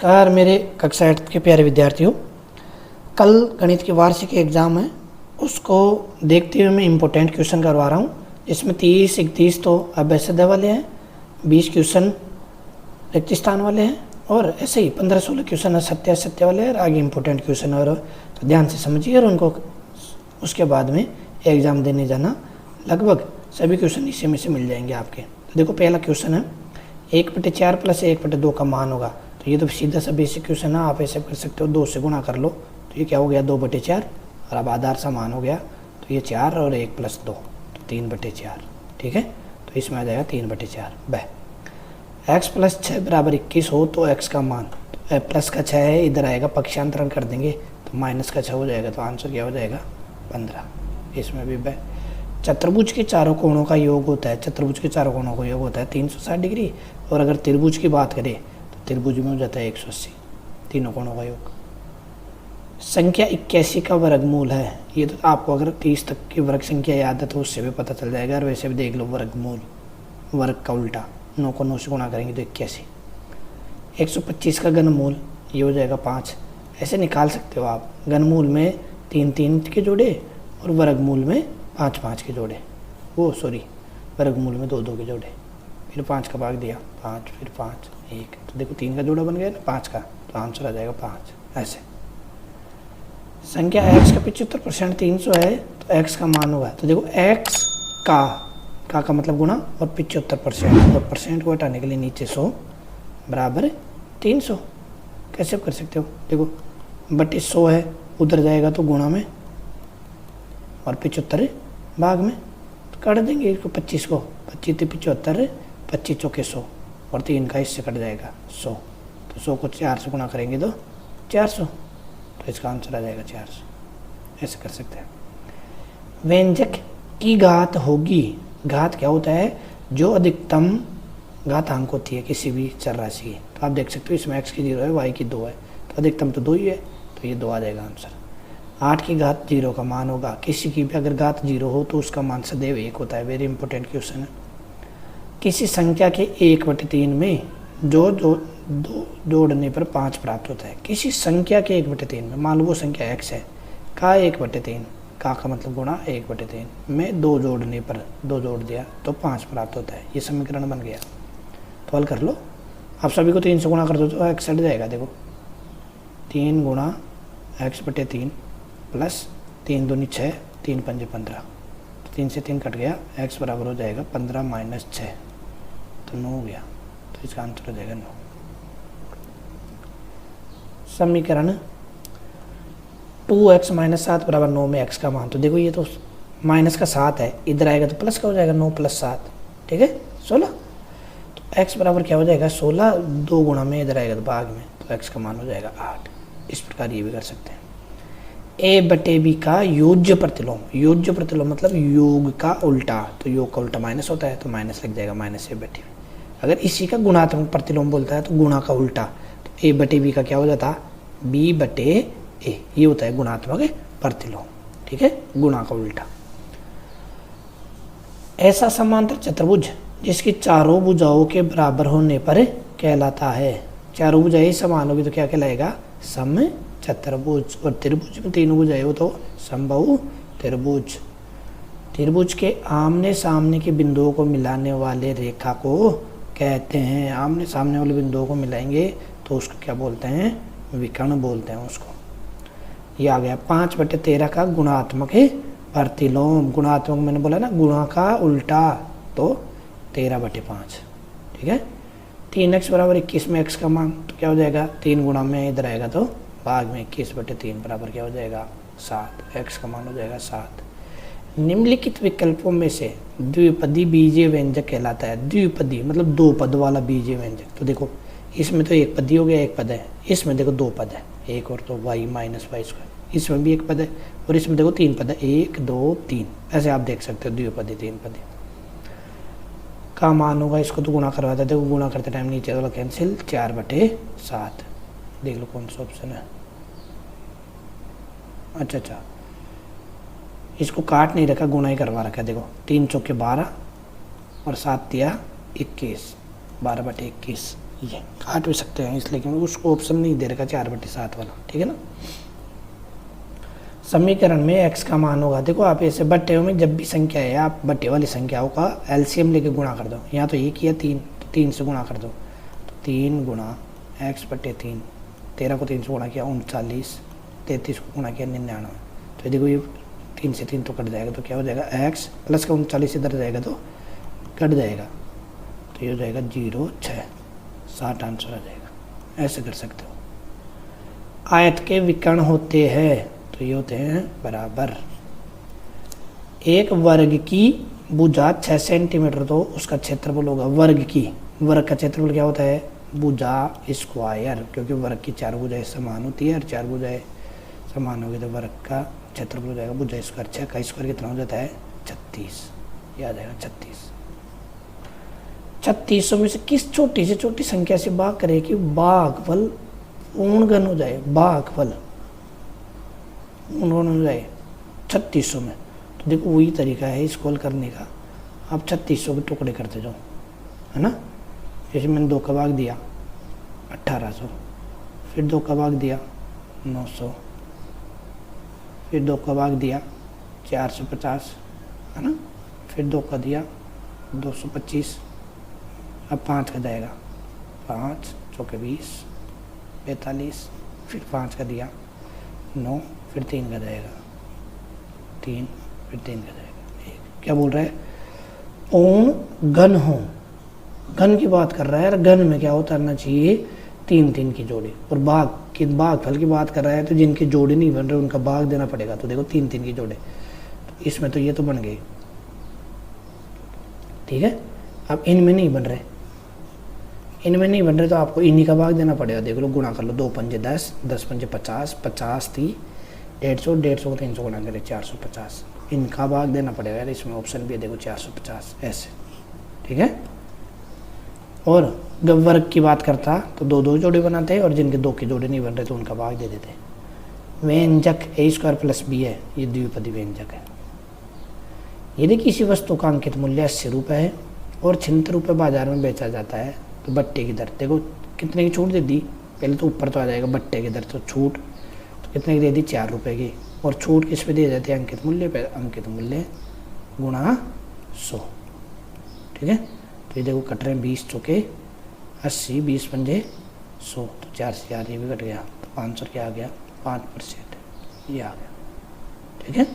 नमस्कार मेरे कक्षा 8 के प्यारे विद्यार्थियों। कल गणित की वार्षिक एग्ज़ाम है, उसको देखते हुए मैं इम्पोर्टेंट क्वेश्चन करवा रहा हूँ। इसमें 30-31 तो अभ्यासोदय वाले हैं, 20 क्वेश्चन रिक्त स्थान वाले हैं और ऐसे ही 15-16 क्वेश्चन सत्य असत्य वाले हैं और आगे इम्पोर्टेंट क्वेश्चन। और तो ध्यान से समझिए और उनको उसके बाद में एग्ज़ाम देने जाना। लगभग सभी क्वेश्चन इसी में से मिल जाएंगे आपके। तो देखो पहला क्वेश्चन है 1/4 + 1/2 का मान होगा। तो ये तो सीधा सा बेसिक क्वेश्चन है, आप ऐसे कर सकते हो, 2 से गुणा कर लो तो ये क्या हो गया 2/4 और अब आधार सा मान हो गया तो ये 4 और 1 + 2 तो 3/4। ठीक है, तो इसमें आ जाएगा 3/4। वह x + 6 = 21 हो तो x का मान प्लस का 6 है, इधर आएगा पक्षांतरण कर देंगे तो माइनस का 6 हो जाएगा, तो आंसर क्या हो जाएगा 15। इसमें भी वह चतुर्भुज के चारों कोणों का योग होता है, चतुर्भुज के चारों कोणों का योग होता है 360 डिग्री। और अगर त्रिभुज की बात करें तो त्रिभुज में हो जाता है 180, तीनों कोणों का योग। संख्या 81 का वर्गमूल है। ये तो आपको अगर 30 तक की वर्ग संख्या याद है तो उससे भी पता चल जाएगा। और वैसे भी देख लो वर्गमूल, वर्ग का उल्टा 9 को 9 से गुणा करेंगे तो 81। 125 का घनमूल ये हो जाएगा 5। ऐसे निकाल सकते हो आप, घनमूल में 3-3 के जोड़े और वर्गमूल में 5-5 के जोड़े, वर्गमूल में 2-2 के जोड़े, फिर 5 का भाग दिया 5, फिर 5 1, तो देखो 3 का जोड़ा बन गया ना 5 का, तो आंसर आ जाएगा 5। ऐसे संख्या x का 75% 300 है तो x का मान होगा। तो देखो x का मतलब गुणा और 75% और परसेंट को हटाने के लिए नीचे 100 बराबर 300। कैसे कर सकते हो, देखो बटे 100 है, उधर जाएगा तो गुणा में और 75 भाग में, तो काट देंगे इसको 25 को, 25 × 75 25 × 100 और 3 का इससे कट जाएगा 100। तो 100 को 4 से गुणा करेंगे तो 400, तो इसका आंसर आ जाएगा 400। ऐसे कर सकते हैं। व्यंजक की घात होगी। घात क्या होता है, जो अधिकतम घातांक होती है किसी भी चर राशि की। तो आप देख सकते हो इसमें x की 0 है, y की 2 है, तो अधिकतम तो 2 ही है, तो ये 2 आ जाएगा आंसर। 8 की घात 0 का मान होगा। किसी की भी अगर घात 0 हो तो उसका मान सदैव 1 होता है। वेरी इंपॉर्टेंट क्वेश्चन है। किसी संख्या के 1/3 में जो जोड़ने पर 5 प्राप्त होता है। किसी संख्या के 1/3 में, मान लो वो संख्या x है, का 1/3 का मतलब गुणा 1/3 में 2 जोड़ने पर 2 जोड़ दिया तो 5 प्राप्त होता है। ये समीकरण बन गया। तो हल कर लो, आप सभी को 3 से गुणा कर दो तो x हट जाएगा। देखो 3 गुणा x/3 प्लस 3 दूनी 6, 3 पंजे 15, तो 3 से 3 कट गया, x बराबर हो जाएगा 15 - 6 तो 9 हो गया। तो इसका आंसर हो जाएगा 9। समीकरण 2x - 7 = 9 में x का मान। तो देखो ये तो माइनस का 7 है, इधर आएगा तो प्लस का हो जाएगा 9 + 7, ठीक है 16। तो x बराबर क्या हो जाएगा 16, 2 गुणा में इधर आएगा तो भाग में, तो x का मान हो जाएगा 8। इस प्रकार ये भी कर सकते हैं। a/b का योज्य प्रतिलोम। योज्य प्रतिलोम मतलब योग का उल्टा, तो योग का उल्टा माइनस होता है तो माइनस लग जाएगा -a/b। अगर इसी का गुणात्मक प्रतिलोम बोलता है तो गुणा का उल्टा, तो a/b का क्या हो जाता b/a, ये होता है गुणात्मक प्रतिलोम। ठीक है, गुणा का उल्टा। ऐसा समांतर चतुर्भुज जिसकी चारों भुजाओं के बराबर होने पर कहलाता है। चारों भुजाएं समान होगी तो क्या कहलाएगा सम चतुर्भुज। और त्रिभुज में 3 भुजाएं हो तो समबाहु त्रिभुज। त्रिभुज के आमने सामने के बिंदुओं को मिलाने वाले रेखा को कहते हैं, आमने सामने वाले बिंदुओं को मिलाएंगे तो उसको क्या बोलते हैं, विकर्ण बोलते हैं उसको। ये आ गया 5/13 का गुणात्मक है प्रतिलोम। गुणात्मक मैंने बोला ना, गुणा का उल्टा, तो 13/5। ठीक है, 3x = 21 में x का मान, तो क्या हो जाएगा 3 गुणा में इधर आएगा तो भाग में 21/3 बराबर क्या हो जाएगा 7। x का मान हो जाएगा 7। निम्नलिखित विकल्पों में से द्विपदी बीजीय व्यंजक कहलाता है। द्विपदी मतलब 2 पद वाला बीजीय व्यंजक। तो देखो इसमें तो 1 पदी हो गया, 1 पद है, इसमें देखो 2 पद है, एक और तो y - y², इसमें भी 1 पद है और इसमें देखो 3 पद है, 1 2 3। ऐसे आप देख सकते हो द्विपदी 3 पदी का मान होगा। इसको तो गुणा करवाते हैं, देखो गुणा करते टाइम नीचे वाला कैंसिल, 4/7। देख लो कौन सा ऑप्शन है। अच्छा, इसको काट नहीं रखा, गुणा ही करवा रखा है। देखो 3 × 4 = 12 और 7 × 3 = 21, 12/21 ये काट भी सकते हैं इसलिए क्योंकि उसको ऑप्शन नहीं दे रखा 4/7 वाला, ठीक है ना। समीकरण में x का मान होगा, देखो आप ऐसे बट्टे में जब भी संख्या है आप बट्टे वाली संख्याओं का एलसीएम लेके गुणा कर दो। यहाँ तो ये किया 3, तो 3 से गुणा कर दो, तो 3 गुणा x/3, 13 को 3 से गुणा किया 39, 33 को गुणा किया 99। तो देखो ये 3 से 3 तो कट जाएगा, तो क्या हो जाएगा x प्लस का 39 इधर जाएगा तो कट जाएगा, तो ये हो जाएगा 0,6, 60 आंसर आ जाएगा। ऐसे कर सकते हो। आयत के विकर्ण होते हैं तो ये होते हैं बराबर। एक वर्ग की भुजा 6 सेंटीमीटर तो उसका क्षेत्रफल होगा वर्ग की, वर्ग का क्षेत्रफल क्या होता है भुजा स्क्वायर, क्योंकि वर्ग की 4 भुजाएं समान होती है और 4 भुजाएं समान होगी तो वर्ग का क्षेत्रफल हो जाएगा भुजा स्क्वायर। 6 का स्क्वायर कितना हो जाता है 36, ये आ जाएगा 36। 3600 में से किस छोटी से छोटी संख्या से भाग करे कि भागफल पूर्ण घन हो जाए, भागफल पूर्ण हो जाए 3600 में। तो देखो वही तरीका है इसको हल करने का, आप 3600 के टुकड़े करते जाओ, है ना। जैसे मैंने 2 का भाग दिया 1800, फिर 2 का भाग दिया 900, फिर 2 का भाग दिया 450, है ना, फिर 2 का दिया 225, अब 5 का जाएगा 5 चौके 20, 45, फिर 5 का दिया 9, फिर 3 का जाएगा 3, फिर 3 का जाएगा 1। क्या बोल रहा है पूर्ण घन हो, घन की बात कर रहा है, और घन में क्या होता रहना चाहिए 3 की जोड़ी, और भागफल की बात कर रहा है तो जिनकी जोड़ी नहीं बन रहे उनका भाग देना पड़ेगा। तो देखो 3 की जोड़ी, तो इसमें तो ये तो बन गई, ठीक है। अब इनमें नहीं बन रहे, इनमें नहीं बन रहे तो आपको इन्हीं का भाग देना पड़ेगा। देख लो गुणा कर लो, 2 पंजे 10, 10 पंजे 50, 50 थी 150, 150 को 300 गुणा करें 450, इनका भाग देना पड़ेगा यार। इसमें ऑप्शन भी है देखो 450 ऐसे, ठीक है। और जब वर्ग की बात करता तो 2 जोड़े बनाते हैं, और जिनके 2 की जोड़े नहीं बन रहे तो उनका भाग दे देते। व्यंजक a² + b है, ये द्विपदी व्यंजक है। यदि किसी वस्तु का अंकित मूल्य 80 रुपये है और 76 रुपये बाजार में बेचा जाता है तो बट्टे की दर देखो कितने की छूट दे दी, पहले तो ऊपर तो आ जाएगा बट्टे की दर, तो छूट तो कितने की दे दी 4 रुपये की, और छूट किस पे दी जाती है अंकित मूल्य पे, अंकित मूल्य गुणा 100, ठीक है। तो ये देखो कट रहे हैं 20 चौके 80, 20 पंजे 100, तो 4 से 4 ये भी कट गया, तो 500 क्या आ गया 5% ये आ गया, ठीक है।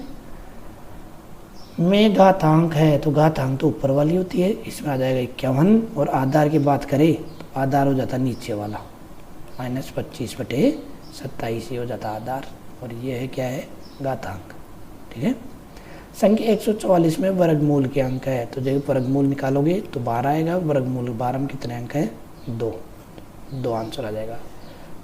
में घातांक है तो घातांक तो ऊपर वाली होती है, इसमें आ जाएगा 51, और आधार की बात करें तो आधार हो जाता नीचे वाला -25/27 ये हो जाता आधार, और ये है क्या है घातांक, ठीक है। संख्या 144 में वर्गमूल के अंक है, तो जब वर्गमूल निकालोगे तो 12 आएगा, वर्गमूल 12 में कितने अंक है 2 आंसर आ जाएगा।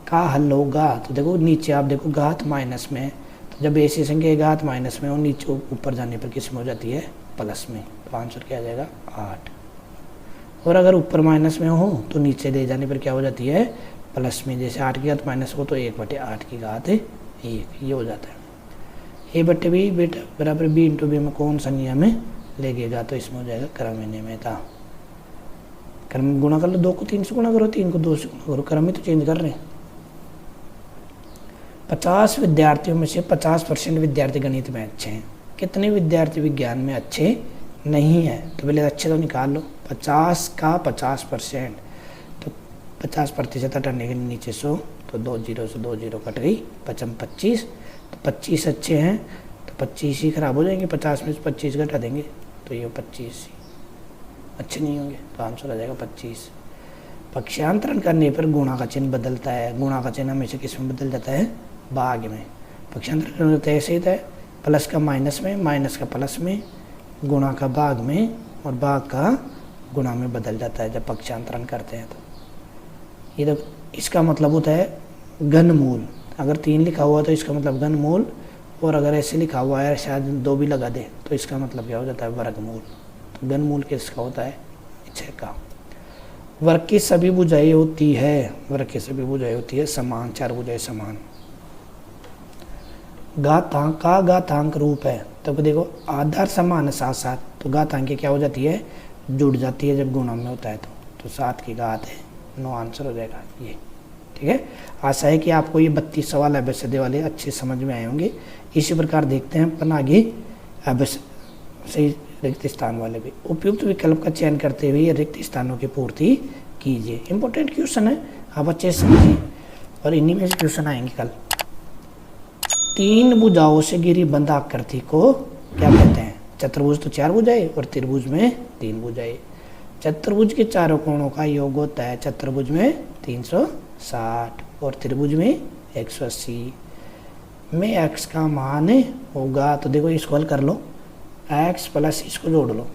का हल होगा तो देखो नीचे आप देखो घात माइनस में, तो जब ऐसी संख्या घात माइनस में और नीचे ऊपर जाने पर किस में हो जाती है प्लस में, तो आंसर क्या आ जाएगा 8। और अगर ऊपर माइनस में हो तो नीचे ले जाने पर क्या हो जाती है प्लस में, जैसे 8 की घात माइनस हो तो 1/8 की घात 1 ये हो जाता है। a/b बेटा बराबर b/b में कौन सा नियम है लगेगा, तो इसमें हो जाएगा क्रम नियमितता। क्रम गुणा कर लो, 2 को 3 से गुणा करो, 3 को 2 से गुणा करो, क्रम ही तो चेंज कर रहे हैं। 50 विद्यार्थियों में से 50% विद्यार्थी गणित में अच्छे हैं, कितने विद्यार्थी विज्ञान में अच्छे नहीं हैं, तो पहले अच्छे तो निकाल लो। 50 का 50%, तो 50% हटाने के नीचे 100, तो 2 0 से 2 0 कट गई, 25, तो 25 अच्छे हैं तो 25 ही खराब हो जाएंगे, 50 में से 25 घटा देंगे तो ये 25 अच्छे नहीं होंगे, तो आंसर आ जाएगा 25। पक्षांतरण करने पर गुणा का चिन्ह बदलता है, गुणा का चिन्ह हमेशा किस में बदल जाता है भाग में। पक्षांतरण होता है ऐसे ही है, प्लस का माइनस में, माइनस का प्लस में, गुणा का भाग में, और भाग का गुणा में बदल जाता है जब पक्षांतरण करते हैं। तो ये तो इसका मतलब होता है घनमूल, अगर 3 लिखा हुआ तो इसका मतलब घनमूल, और अगर ऐसे लिखा हुआ है शायद 2 भी लगा दे तो इसका मतलब क्या हो जाता है वर्गमूल। तो घनमूल किसका होता है 6 का। वर्ग की सभी भुजाएं होती है, वर्ग की सभी भुजाएं होती है समान, 4 भुजाएं समान। घातांक का घातांक रूप है, तो देखो आधार समान है 7 7, तो घातांक क्या हो जाती है जुड़ जाती है जब गुणा में होता है, तो 7 की घात है नो आंसर हो जाएगा ये। ठीक है, आशा है कि आपको ये 32 सवाल एबीसीडी वाले अच्छे समझ में आए होंगे। इसी प्रकार देखते हैं अपन आगे सही रिक्त स्थान वाले भी। उपयुक्त विकल्प का चयन करते हुए रिक्त स्थानों की पूर्ति कीजिए। इंपॉर्टेंट क्वेश्चन है, आप अच्छे से समझिए और इन्हीं में से क्वेश्चन आएंगे कल। 3 भुजाओं से घिरी बंद आकृति को क्या कहते हैं? चतुर्भुज तो 4 भुजाएं और त्रिभुज में 3 भुजाएं। चतुर्भुज के चारों कोणों का योग होता है चतुर्भुज में 360 और त्रिभुज में 180 में x का मान होगा। तो देखो इसको हल कर लो, x प्लस इसको जोड़ लो,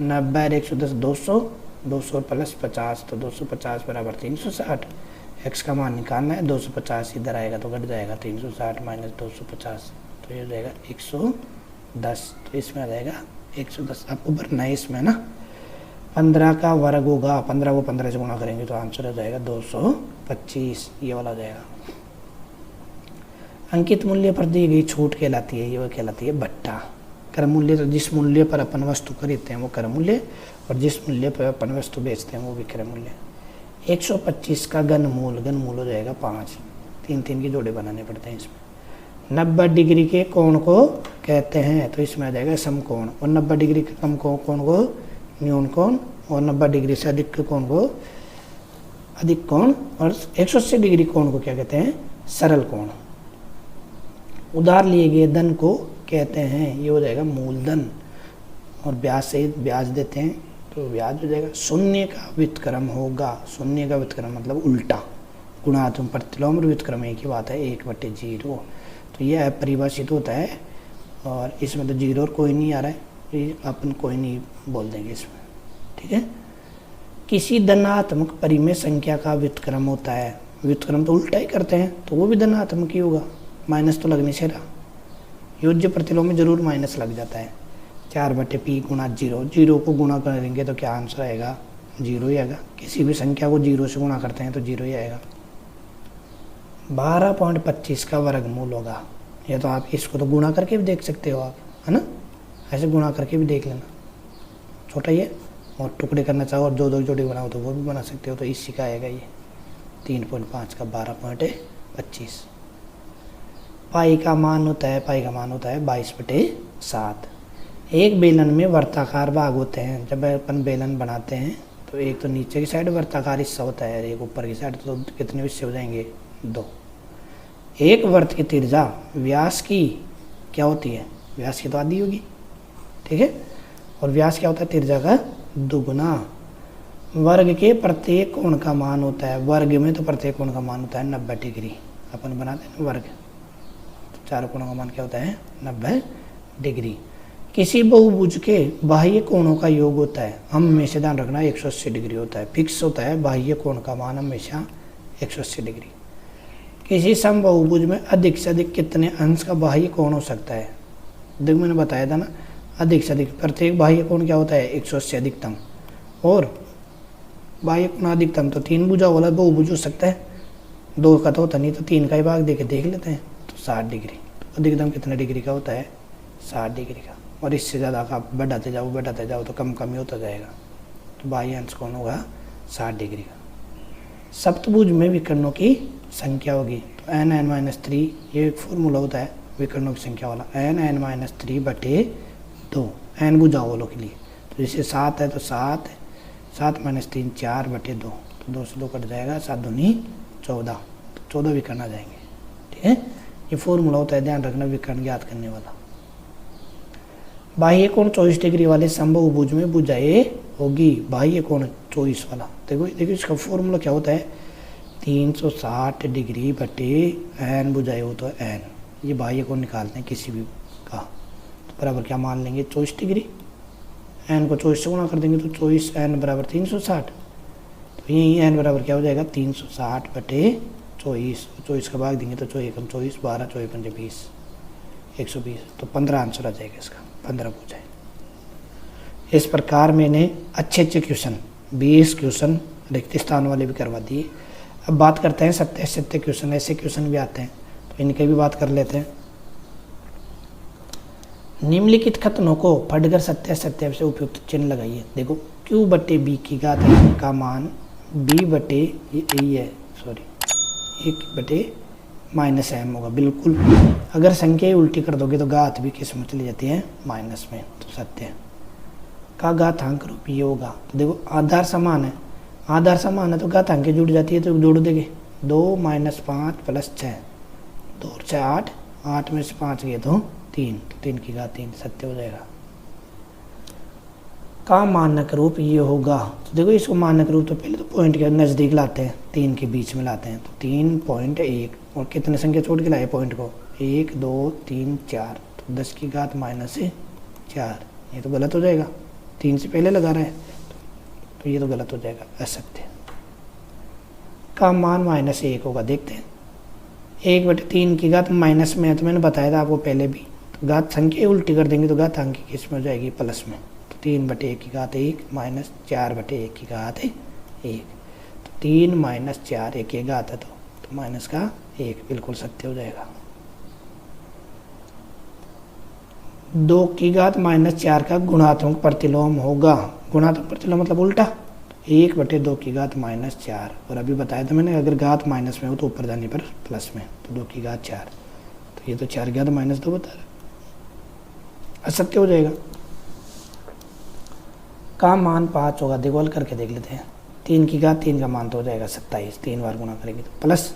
90 और 110 200, 200 प्लस 50 तो 250 बराबर 360। x का मान निकालना है, 250 इधर आएगा तो घट जाएगा, 360 माइनस 250 तो ये हो जाएगा 110। तो इसमें आ जाएगा 110, आपको भरना है इसमें ना। 15 का वर्ग होगा, 15 को 15 से गुणा करेंगे तो आंसर आ जाएगा 225, ये वाला आ जाएगा। अंकित मूल्य पर दी गई छूट कहलाती है, ये कहलाती है भट्टा। कर मूल्य, तो जिस मूल्य पर अपन वस्तु खरीदते हैं वो कर मूल्य, और जिस मूल्य पर अपन वस्तु बेचते हैं वो विक्रय मूल्य। 125 का घन मूल हो जाएगा 5, 3 की जोड़े बनाने पड़ते हैं इसमें। 90 डिग्री के कोण को कहते हैं, तो इसमें आ जाएगा समकोण, और 90 डिग्री के कम कोण को न्यून कोण, और 90 डिग्री से अधिक के कोण को अधिक कोण, और 180 डिग्री कोण को क्या कहते हैं? सरल कोण। उधार लिए गए धन को कहते हैं, ये हो जाएगा मूलधन, और ब्याज सहित ब्याज देते हैं तो ब्याज हो जाएगा। शून्य का व्युत्क्रम होगा, शून्य का व्युत्क्रम मतलब उल्टा, गुणात्मक प्रतिलोम और व्युत्क्रम एक ही बात है, 1/0। तो ये अपरिभाषित होता है, और इसमें तो जीरो और कोई नहीं आ रहा है, ये अपन कोई नहीं बोल देंगे इसमें। ठीक है, किसी धनात्मक परिमेय संख्या का व्युत्क्रम होता है, व्युत्क्रम तो उल्टा ही करते हैं तो वो भी धनात्मक ही होगा, माइनस तो लगने से रहा। योज्य प्रतिलोम में जरूर माइनस लग जाता है। 4/p गुणा 0, 0 को गुणा करेंगे तो क्या आंसर आएगा? 0 ही आएगा। किसी भी संख्या को 0 से गुणा करते हैं तो 0 ही आएगा। 12.25 का वर्गमूल होगा, या तो आप इसको तो गुणा करके भी देख सकते हो आप, है ना, ऐसे गुणा करके भी देख लेना, छोटा ही है। और टुकड़े करना चाहो और 2-2 जोड़ी बनाओ तो वो भी बना सकते हो, तो इसी का आएगा ये 3.5 का 12.25। पाई का मान होता है 22/7। एक बेलन में वर्ताकार भाग होते हैं। जब अपन बेलन बनाते हैं तो एक तो नीचे की साइड वर्ताकार हिस्सा होता है, एक ऊपर की साइड, तो कितने हिस्से हो जाएंगे? 2। एक वर्त की त्रिज्या व्यास की क्या होती है? व्यास की तो आधी होगी, ठीक है, और व्यास क्या होता है? त्रिज्या का दुगुना। वर्ग के प्रत्येक कोण का मान होता है, वर्ग में तो प्रत्येक कोण का मान होता है 90 डिग्री। अपन बनाते हैं वर्ग, तो चारों कोणों का मान क्या होता है? 90 डिग्री। किसी बहुभुज के बाह्य कोणों का योग होता है, हम हमेशा ध्यान रखना 180 डिग्री होता है, फिक्स होता है बाह्य कोण का मान हमेशा 180 डिग्री। किसी समबाहुभुज में अधिक से अधिक कितने अंश का बाह्य कोण हो सकता है? देखो मैंने बताया था ना, अधिक से अधिक, प्रत्येक बाह्य कोण क्या होता है? 180 अधिकतम, और बाह्य कोण अधिकतम तो 3 भुजा वाला बहुभुज हो सकता है, 2 का तो होता नहीं, तो 3 का ही भाग देके देख लेते हैं, तो 60 डिग्री। तो अधिकतम कितने डिग्री का होता है? 60 डिग्री का, और इससे ज़्यादा का आप बढ़ाते जाओ तो कम कम ही होता जाएगा, तो बाह्य अंश कोण होगा 60 डिग्री का। सप्तभुज में विकर्णों की संख्या होगी, तो n(n-3), ये एक फॉर्मूला होता है विकर्णों की संख्या वाला, n(n-3/2), n भुजाओं वालों के लिए। तो जैसे 7 है तो 7 - 3 4/2, तो 2 से 2 कट जाएगा, 7 दूनी 14, तो 14 विकर्ण आ जाएंगे। ठीक है, ये फॉर्मूला होता है, ध्यान रखना, विकर्ण ज्ञात करने वाला। बाह्य कोण 24 डिग्री वाले समबाहुभुज में भुजाएं होगी, बाह्य कोण 24 वाला। देखो इसका फॉर्मूला क्या होता है? 360 डिग्री बटे n भुजाएं हो तो n, ये बाह्य कोण निकालते हैं किसी भी का, तो बराबर क्या मान लेंगे? 24 डिग्री। n को 24 से गुणा कर देंगे तो 24, n बराबर 360, तो यही n बराबर क्या हो जाएगा? 360 बटे 24, 24 का भाग देंगे तो 24 कम 24, 12, 24 पंजे 20, 120, तो 15 आंसर आ जाएगा इसका, 15 भुजाएं। इस प्रकार मैंने अच्छे क्वेश्चन 20 क्वेश्चन रिक्त स्थान वाले भी करवा दिए। अब बात करते हैं सत्य क्वेश्चन, ऐसे क्वेश्चन भी आते हैं तो इनकी भी बात कर लेते हैं। निम्नलिखित कथनों को पढ़कर सत्य से उपयुक्त चिन्ह लगाइए। देखो q/b की घात का मान बी बटे ये है सॉरी 1/-m होगा। बिल्कुल अगर संख्या उल्टी कर दोगे तो घात भी किस में चली जाती है, माइनस में, तो सत्य है। का घातांक रूप ये होगा। तो देखो आधार समान है, आधार समान है तो घातांक जुड़ जाती है, तो जोड़ देंगे 2 - 5 + 6, 2 और 6 8, 8 में से 5 गए तो 3, तो 3 की घात 3 सत्य हो जाएगा। का मानक रूप ये होगा। तो देखो इसको मानक रूप तो पहले तो पॉइंट के नज़दीक लाते हैं, 3 के बीच में लाते हैं, तो 3.1 और कितने संख्या छोड़ के लाए पॉइंट को, 1 2 3 4, तो 10 की घात -4, ये तो गलत हो जाएगा, 3 से पहले लगा रहा है, तो ये तो गलत हो जाएगा, असत्य। का मान -1 होगा। देखते हैं 1/3 की घात माइनस में है, तो मैंने बताया था आपको पहले भी, तो घात संख्या उल्टी कर देंगे तो घात अंक किस में हो जाएगी, प्लस में, तो 3/1 की घात 1 -4/1 की घात 1, तो 3 - 4 1 की घात है, तो माइनस का 1 बिल्कुल सत्य हो जाएगा। 2 की घात -4 का गुणात्मक प्रतिलोम होगा। गुणात्मक प्रतिलोम मतलब उल्टा, 1/2 की घात -4, और अभी बताया था मैंने अगर घात माइनस में हो तो ऊपर जाने पर प्लस में, तो 2 की घात 4, तो ये तो 4 की घात -2 बता रहा, असत्य हो जाएगा। का मान 5 होगा। देखो हल करके देख लेते हैं। 3 की घात 3 का मान तो हो जाएगा 27, 3 बार गुणा करेंगे तो प्लस,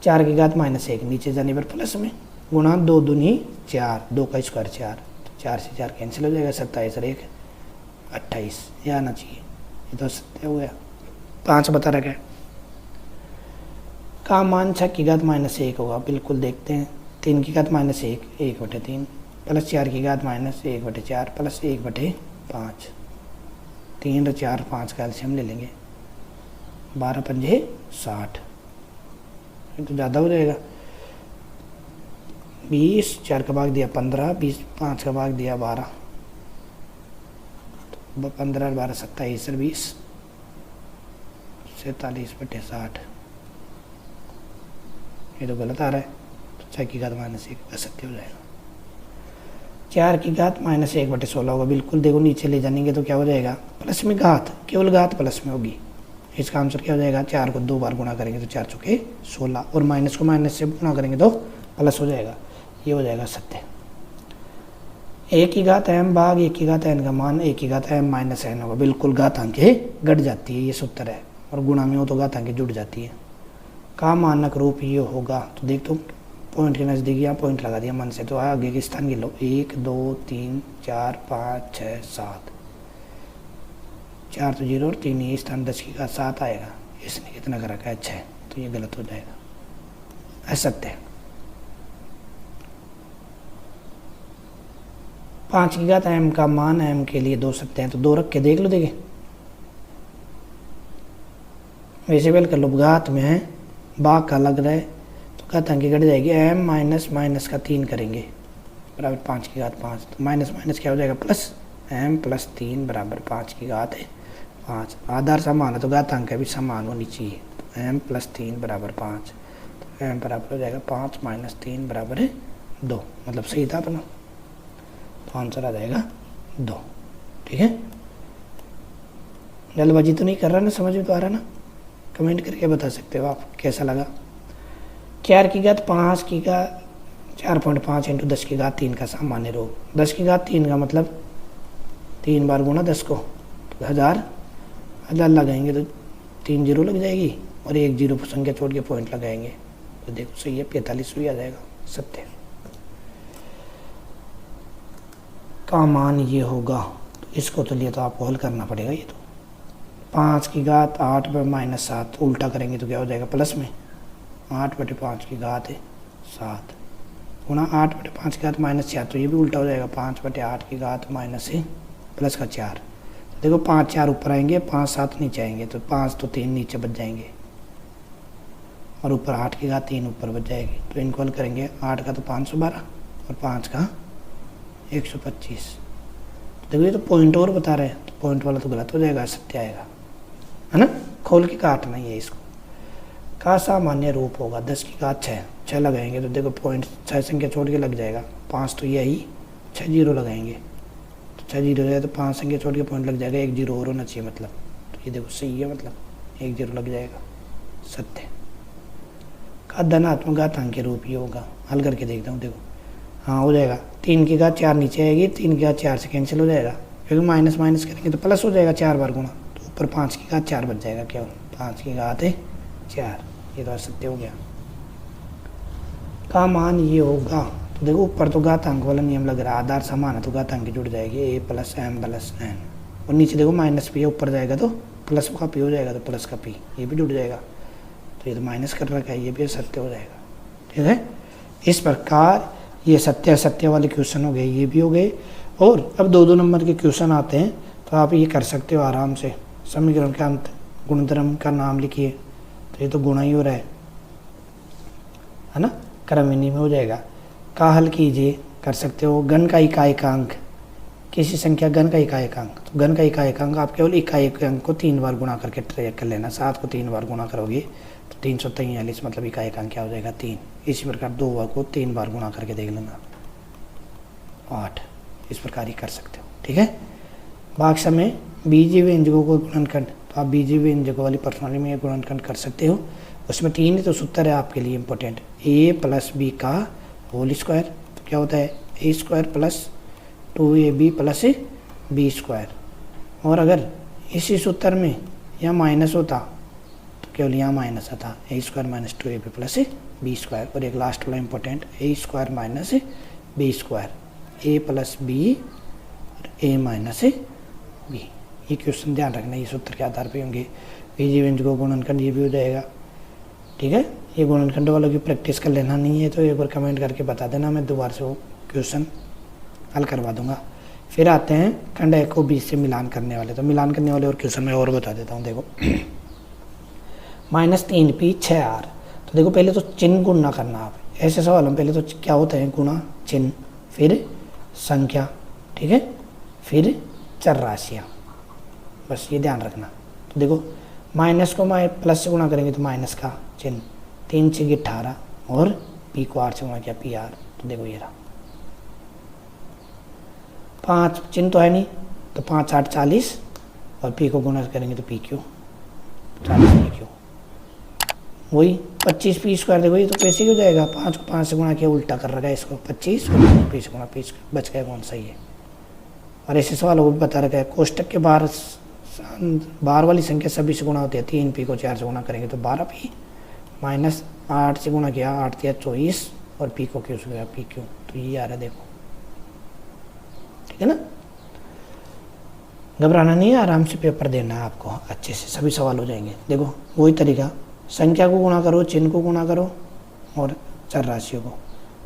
4 की घात -1 नीचे जाने पर प्लस में, गुणा 2 दूनी 4, 2 का स्क्वायर 4, तो 4 से 4 कैंसिल हो जाएगा, 27 और 1 28, यह आना चाहिए, ये तो सत्य हो गया। 5 बता रखा है। का मान 6 की घात -1 होगा। बिल्कुल देखते हैं, 3 की घात -1 1/3, प्लस 4 की घात -1/4 प्लस 1/5, 3 और 4 5 का एलसीएम ले लेंगे, 12 पंजे 60, ये तो ज़्यादा हो जाएगा। 20 4 का भाग दिया 15, 20 5 का भाग दिया 12, 15 और 12 27 और 20 47/60, ये तो गलत आ रहा है, तो 6 की घात -1 असत्य हो जाएगा। 4 की घात -1/16 होगा। बिल्कुल देखो नीचे ले जाएंगे तो क्या हो जाएगा, प्लस में घात, केवल घात प्लस में होगी, इसका आंसर क्या हो जाएगा, 4 को 2 बार गुणा करेंगे तो 4 चौके 16, और माइनस को माइनस से गुणा करेंगे तो प्लस हो जाएगा, ये हो जाएगा सत्य। 1 की घात m भाग 1 की घात n का मान 1 की घात m - n होगा। बिल्कुल घातांकें घट जाती है, ये सूत्र है, और गुणा में हो तो घातांकें जुड़ जाती है। का मानक रूप ये होगा। तो देख तो पॉइंट के नज़दीक यहाँ पॉइंट लगा दिया मन से, तो आगे के स्थान गिन लो, 1 2 3 4 5 6 7, 4 तो 0 और 3 ये स्थान 10 की घात 7 आएगा, इसने कितना कर रखा है 6, तो ये गलत हो जाएगा, असत्य है। 5 की घात m का मान m के लिए 2 सत्य हैं, तो 2 रख के देख लो, देखे वैसे वेल कर लो, घात में है भाग का लग रहा है, तो घातांक घट जाएगी, m माइनस का 3 करेंगे बराबर 5 की घात 5, तो माइनस माइनस क्या हो जाएगा प्लस, m + 3 बराबर 5 की घात है 5। आधार समान है तो घातांक भी समान होनी चाहिए, तो m + 3 बराबर 5, तो m बराबर हो जाएगा 5 - 3 बराबर 2, मतलब सही था अपना, तो आंसर आ जाएगा 2। ठीक है, जल्दबाजी तो नहीं कर रहा ना, समझ में तो आ रहा ना, कमेंट करके बता सकते हो आप कैसा लगा। 4 की घात 5 की का 4.5 × 10 की घात 3 का सामान्य रूप, 10 की घात 3 का मतलब 3 बार गुणा 10 को, तो 1000 लगाएंगे तो 3 जीरो लग जाएगी, और 1 जीरो संख्या छोड़ के पॉइंट लगाएंगे, तो देखो सही है, 45 भी आ जाएगा, सत्य। का मान ये होगा, तो इसको तो लिए तो आपको हल करना पड़ेगा। ये तो 5 की घात 8/-7 उल्टा करेंगे तो क्या हो जाएगा प्लस में, 8/5 की घात 7 गुणा 8/5 की घात -4, तो ये भी उल्टा हो जाएगा, 5/8 की घात -, प्लस का 4, देखो 5 4 ऊपर आएंगे, 5 7 नीचे आएंगे, तो 5 तो 3 नीचे बच जाएंगे, और ऊपर 8 की घात 3 ऊपर बच जाएगी, तो इनको हल करेंगे, 8 का तो 512 और 5 का 125। देखो ये तो पॉइंट और बता रहे हैं, तो पॉइंट वाला तो गलत हो जाएगा, सत्य आएगा, है ना, खोल के काटना ही है इसको। का सामान्य रूप होगा। 10 की घात 6 लगाएंगे तो देखो पॉइंट 6 संख्या छोड़ के लग जाएगा, 5 तो यही, 6 जीरो लगाएंगे तो 6 जीरो जाए तो 5 संख्या छोड़ के पॉइंट लग जाएगा, 1 जीरो और होना चाहिए मतलब, तो ये देखो सही है, मतलब 1 0 लग जाएगा, सत्य का धनात्मक घातांक के रूप ही होगा। हल करके देखता हूँ, देखो हाँ हो जाएगा। 3 की घात 4 नीचे आएगी, 3 की घात 4 से कैंसिल हो जाएगा, क्योंकि माइनस माइनस करेंगे तो प्लस हो जाएगा 4 बार गुणा, तो ऊपर 5 की घात 4 बच जाएगा केवल, 5 की घात 4, ये तो सत्य हो गया। का मान ये होगा, तो देखो ऊपर तो घातांक वाला नियम लग रहा है, आधार समान है तो घातांक जुड़ जाएगी a plus m plus n, और नीचे देखो माइनस पी है, ऊपर जाएगा तो प्लस का पी हो जाएगा, तो प्लस का पी ये भी जुड़ जाएगा, तो ये तो माइनस कर रखा है, ये भी सत्य हो जाएगा। ठीक है, इस प्रकार ये सत्य सत्य वाले क्वेश्चन हो गए, ये भी हो गए। और अब 2 नंबर के क्वेश्चन आते हैं, तो आप ये कर सकते हो आराम से। समीकरण के अंत गुणधर्म का नाम लिखिए, तो ये तो गुणा ही हो रहा है ना, क्रमविधि में हो जाएगा। का हल कीजिए, कर सकते हो। घन का इकाएकांक, किसी संख्या घन का इकाएकांक, तो घन का इकाएकांक आप केवल इकाएकांक को 3 बार गुणा करके ट्रेक कर लेना। 7 को 3 बार गुणा करोगे तो 343, मतलब इकाएकांक क्या हो जाएगा 3। इसी प्रकार 2 को 3 बार गुणा करके देख लेना, 8। इस प्रकार ही कर सकते हो। ठीक है, भाग में बीजीय व्यंजकों को गुणनखंड, तो आप बीजीय व्यंजकों वाली प्रणाली में गुणनखंड कर सकते हो। उसमें 3 ही तो सूत्र है आपके लिए इंपॉर्टेंट, a प्लस बी का होल स्क्वायर, तो क्या होता है a square plus 2ab plus B square. और अगर इसी सूत्र में यह माइनस होता तो केवल यहाँ माइनस आता, a square minus 2ab plus B square. और एक लास्ट वाला important, a square minus B square, a plus B और a माइनस बी। ये क्वेश्चन ध्यान रखना, ये सूत्र के आधार पे होंगे। बीजीय व्यंजकों को गुणनखंड ये भी हो जाएगा। ठीक है, ये गुणनखंड वालों की प्रैक्टिस कर लेना नहीं है तो एक बार कमेंट करके बता देना, मैं दोबारा से वो क्वेश्चन हल करवा दूंगा। फिर आते हैं खंड ए को बी से मिलान करने वाले, तो मिलान करने वाले और क्वेश्चन मैं और बता देता हूँ। देखो -3p 6r, तो देखो पहले तो चिन्ह गुणा करना। आप ऐसे सवाल में पहले तो क्या होता है गुणा चिन्ह, फिर संख्या, ठीक है, फिर चर राशियाँ, बस ये ध्यान रखना। तो देखो माइनस को प्लस से गुणा करेंगे तो माइनस का चिन्ह, 3 6 18 और पी को 8 से गुणा किया पी आर, तो देखो ये रहा 5 चिन्ह तो है नहीं, तो 5 8 40 और पी को गुणा करेंगे तो पी क्यू 40 पी क्यू, वही 25 पी स्क्वायर। देखो ये तो पैसे हो जाएगा, 5 को 5 से गुणा किया, उल्टा कर रखा है इसको 25 और पी से गुणा, पी बच गया कौन सा ये। और ऐसे सवालों को भी बता रखा है, कोष्टक के बाहर वाली संख्या सभी से गुणा होती है। 3 पी को 4 से गुणा करेंगे तो 12 पी, माइनस 8 से गुणा किया 8 3 24 और पी को क्यू से गया पी क्यू, तो ये आ रहा है देखो। ठीक है ना, घबराना नहीं है, आराम से पेपर देना है आपको, अच्छे से सभी सवाल हो जाएंगे। देखो वही तरीका, संख्या को गुणा करो, चिन्ह को गुणा करो और चर राशियों को।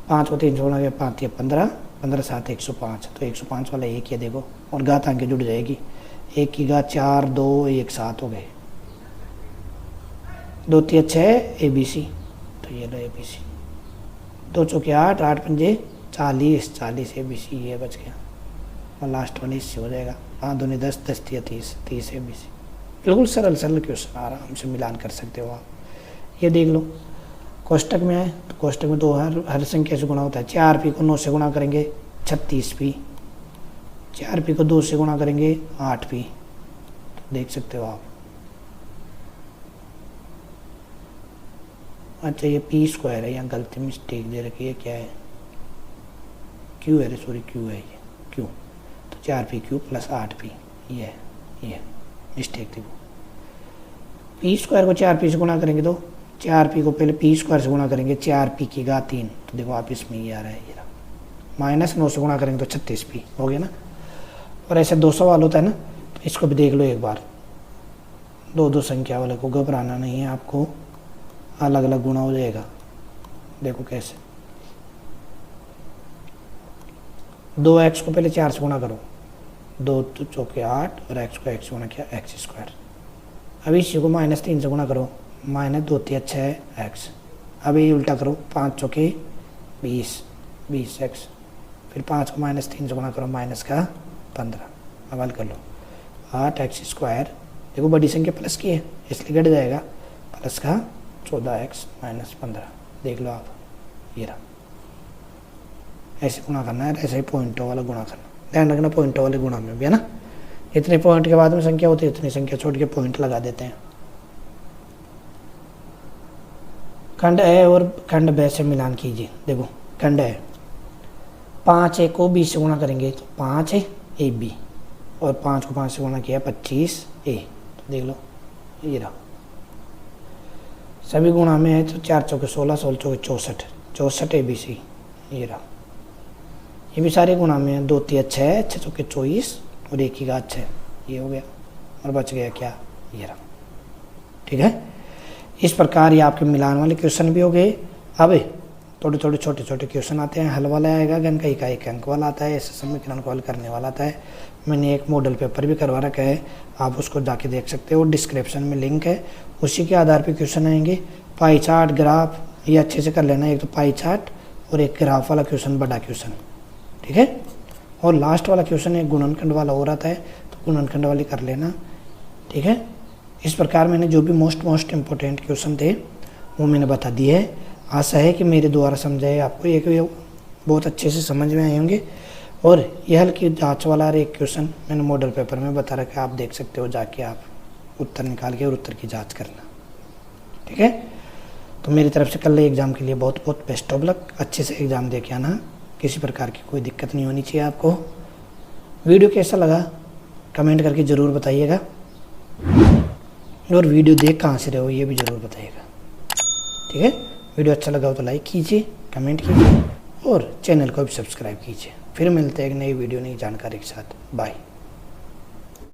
5 को 3 से गुणा किया 5 3 15, 15 7 105, तो 105 वाला एक ही है देखो, और घातांक जुड़ जाएगी। 1 की घात 4 2 1 7 हो गए, 2 3 6 ABC, तो ये लो ABC, 2 चौके 8 8 पंजे 40 40 ABC, ये बच गया। और लास्ट वाला इससे हो जाएगा 5 दूनी 10 10 3 30 30 ABC। बिल्कुल सरल सरल क्वेश्चन, आराम से मिलान कर सकते हो आप। ये देख लो, कोष्टक में है तो कोष्टक में 2 हर संख्या से गुणा होता है। 4 पी को 9 से गुणा करेंगे 36 पी, 4 पी को 2 से गुणा करेंगे 8 पी, तो देख सकते हो आप। अच्छा ये पी स्क्वायर है, यहाँ गलती मिस्टेक दे रखी है, क्या है क्यू है, सॉरी क्यू है, ये क्यू, तो 4 पी क्यू प्लस 8 पी, ये मिस्टेक थी। पी स्क्वायर को 4 पी से गुणा करेंगे तो 4 पी को पहले पी स्क्वायर से गुणा करेंगे, 4 पी की घात 3, तो देखो आप इसमें ये आ रहा है, ये माइनस 9 से गुणा करेंगे तो 36 पी हो गया ना। और ऐसे 2 सवाल होता है ना, तो इसको भी देख लो एक बार। 2 संख्या वाले को घबराना नहीं है, आपको अलग अलग गुणा हो जाएगा। देखो कैसे, 2x को पहले 4 से गुणा करो, 2 चौके 8 और x को x से गुणा किया x स्क्वायर। अब इसी को -3 से गुणा करो, -2 3 6 x। अब ये उल्टा करो, 5 चौके 20 20x, फिर 5 को -3 से गुणा करो, माइनस का 15। अब हल कर लो, 8x स्क्वायर, देखो बड़ी संख्या प्लस की है इसलिए घट जाएगा, प्लस का 14x माइनस 15, देख लो आप, ये रहा। ऐसे गुणा करना है, ऐसे ही पॉइंटों वाला गुणा करना, ध्यान रखना पॉइंटों वाले गुणा में भी है ना। इतने पॉइंट के बाद में संख्या होती है, इतनी संख्या छोड़ के पॉइंट लगा देते हैं। खंड ए और खंड ब से मिलान कीजिए। देखो खंड ए 5 ए को 20 से गुणा करेंगे तो 5 है ए बी, और 5 को 5 से गुणा किया 25 ए। तो देख लो ये रहा, सभी गुणा में है तो 4 चौके 16, 16 चौके 64, 64 ए बी सी। ये रहा, ये भी सारे गुणा में है, 2 3 6, 6 चौके 24 और 1 की घात 6। ये हो गया और बच गया क्या, ये रहा। ठीक है, इस प्रकार ये आपके मिलान वाले क्वेश्चन भी हो गए। अब थोड़े थोड़े छोटे छोटे क्वेश्चन आते हैं, हल वाला आएगा, गण का एक अंक वाला आता है, ऐसे समीकरण को हल करने वाला आता है। मैंने एक मॉडल पेपर भी करवा रखा है, आप उसको जाके देख सकते हो, डिस्क्रिप्शन में लिंक है। उसी के आधार पे क्वेश्चन आएंगे। पाई चार्ट, ग्राफ, ये अच्छे से कर लेना, एक तो पाई चार्ट और एक ग्राफ वाला क्वेश्चन, बड़ा क्वेश्चन। ठीक है, और लास्ट वाला क्वेश्चन एक गुणनखंड वाला और आता है, तो गुणनखंड वाली कर लेना। ठीक है, इस प्रकार मैंने जो भी मोस्ट इम्पोर्टेंट क्वेश्चन थे वो मैंने बता दिए है। आशा है कि मेरे द्वारा समझाए आपको ये बहुत अच्छे से समझ में आए होंगे। और यह हल की जाँच वाला एक क्वेश्चन मैंने मॉडल पेपर में बता रखा है, आप देख सकते हो, जाके आप उत्तर निकाल के और उत्तर की जाँच करना। ठीक है, तो मेरी तरफ से कल एग्ज़ाम के लिए बहुत बहुत बेस्ट ऑफ लक। अच्छे से एग्ज़ाम दे के आना, किसी प्रकार की कोई दिक्कत नहीं होनी चाहिए आपको। वीडियो कैसा लगा कमेंट करके ज़रूर बताइएगा, और वीडियो देख कहाँ से रहे हो ये भी ज़रूर बताइएगा। ठीक है, वीडियो अच्छा लगा हो तो लाइक कीजिए, कमेंट कीजिए और चैनल को भी सब्सक्राइब कीजिए। फिर मिलते हैं एक नई वीडियो, नई जानकारी के साथ। बाय।